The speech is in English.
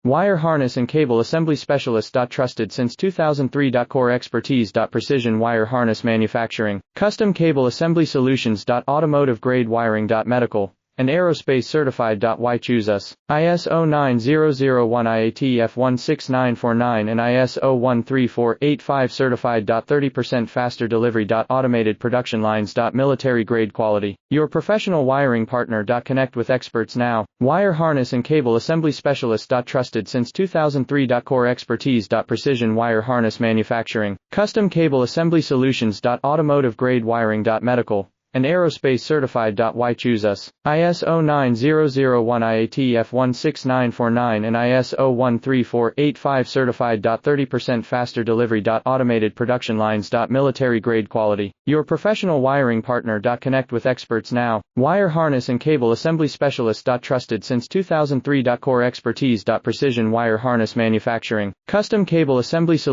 Wire harness and cable assembly specialist. Trusted since 2003. Core expertise. Precision wire harness manufacturing, custom cable assembly solutions. Automotive grade wiring. Medical and aerospace certified. Why choose us? ISO 9001 IATF 16949 and ISO 13485 certified. 30% faster delivery. Automated production lines. Military grade quality. Your professional wiring partner. Connect with experts now. Wire harness and cable assembly specialist. Trusted since 2003. Core expertise. Precision wire harness manufacturing, custom cable assembly solutions. Automotive grade wiring. Medical and aerospace certified. Why choose us? ISO 9001 IATF 16949 and ISO 13485 certified. 30% faster delivery. Automated production lines. Military grade quality. Your professional wiring partner. Connect with experts now. Wire harness and cable assembly specialist. Trusted since 2003. Core expertise. Precision wire harness manufacturing, custom cable assembly solutions.